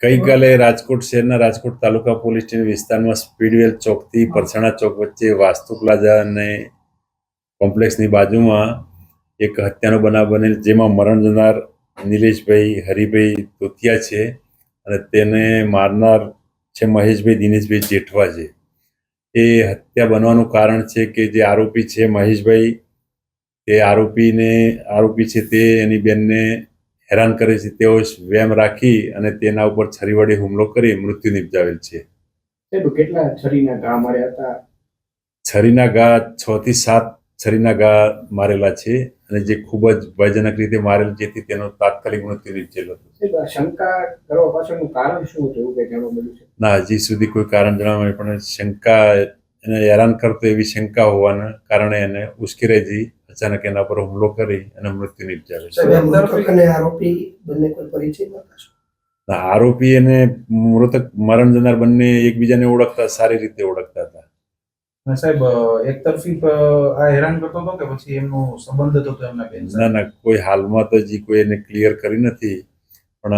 ગઈકાલે રાજકોટ શહેરના રાજકોટ તાલુકા police station વિસ્તારમાં સ્પીડવેલ ચોકથી પરસાણા ચોક વચ્ચે વાસ્તુ પ્લાઝા અને કોમ્પ્લેક્સની બાજુમાં એક હત્યાનો બનાવ બનેલ, જેમાં મરણ જનાર નિલેશભાઈ હરિભાઈ તોતિયા છે અને તેને મારનાર છે મહેશભાઈ દિનેશભાઈ જેઠવા છે. એ હત્યા બનવાનું કારણ છે કે જે આરોપી છે મહેશભાઈ, તે આરોપી છે તે એની બેનને હેરાન કરે છે. તેઓ વેમ રાખી અને તેના ઉપર છરી વડે હુમલો કરી મૃત્યુ નિપજાવેલ છે. કેટલા છરીના ઘા માર્યા હતા? છરીના ઘા 6 થી 7 છરીના ઘા મારેલા છે અને જે ખૂબ જ ભયજનક રીતે મારેલ, જેથી તેનો તાત્કાલિક મૃત્યુ નિપજેલો હતો. શંકા કરવા પાછળનું કારણ શું હતું એવું કંઈ જાણવા મળ્યું છે? ના, હજી સુધી કોઈ કારણ જણાવવા મળ્યું, પણ શંકા એને હેરાન કરતો એવી શંકા હોવાના કારણે એને ઉશ્કેરાઈ જઈ અચાનક એના પર હુમલો કરી અને મૃત્યુ નિપજાવે. આરોપી અને મૃતક મરણ જનાર બંને એકબીજાને ઓળખતા, સારી રીતે ઓળખતા હતા. સાહેબ, એકતરફી આ હેરાન કરતો હતો કે પછી એમનો સંબંધ હતો એમના બેન? ના, કોઈ હાલમાં તો હજી કોઈ એને ક્લિયર કરી નથી, પણ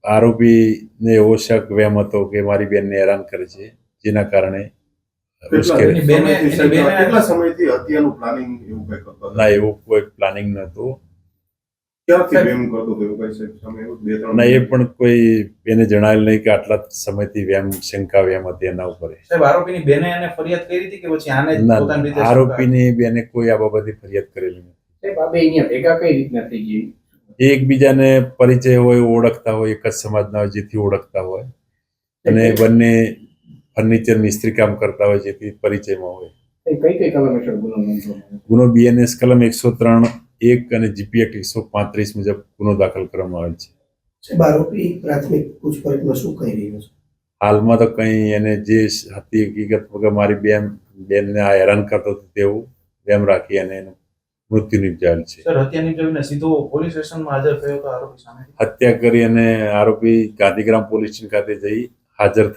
આરોપીને એવો શક વેમ હતો કે મારી બેનને હેરાન કરે છે, જેના કારણે કેટલા સમયથી હત્યાનું પ્લાનિંગ એવું કંઈ કરતો? ના, એવું કોઈ પ્લાનિંગ નહોતું. ક્યારથી વેમ કરતો હતો એવું કંઈ સમય? ના, એ પણ કોઈ એને જણાવેલ નહીં કે આટલા સમયથી શંકા વેમ હતી એના ઉપર. સાહેબ, આરોપીની બેને એને ફરિયાદ કરી હતી કે પછી આને પોતાની રીતે? આરોપીની બેને કોઈ આ બાબતે ફરિયાદ કરેલી નથી. સાહેબ, આ બે અહીંયા ભેગા કઈ રીતના થઈ ગઈ? એકબીજાને પરિચય હોય, ઓળખતા હોય, એક જ સમાજના હોય જેથી ઓળખતા હોય, અને બંને ફર્નિચર મિસ્ત્રી કામ કરતા હોય જેથી પરિચયમાં હોય. કઈ કઈ કલમ હેઠળ ગુનો નોંધવામાં? ગુનો BNS કલમ 103(1) અને GP Act 135 મુજબ ગુનો દાખલ કરવામાં આવેલ છે. આરોપી પ્રાથમિક પૂછપરછમાં શું કહી રહ્યો છે? હાલમાં તો કંઈ એને જે હતી હકીકત વગર મારી બેનને આ હેરાન કરતો હતો તેવું વેમ રાખી અને એનું મૃત્યુ નિપજાવેલ છે. સર, હત્યા નિપજાવીને સીધો પોલીસ સ્ટેશનમાં હાજર થયો હતો આરોપી સામે? હત્યા કરી અને આરોપી ગાંધીગ્રામ પોલીસ સ્ટેશન ખાતે જઈ હાજર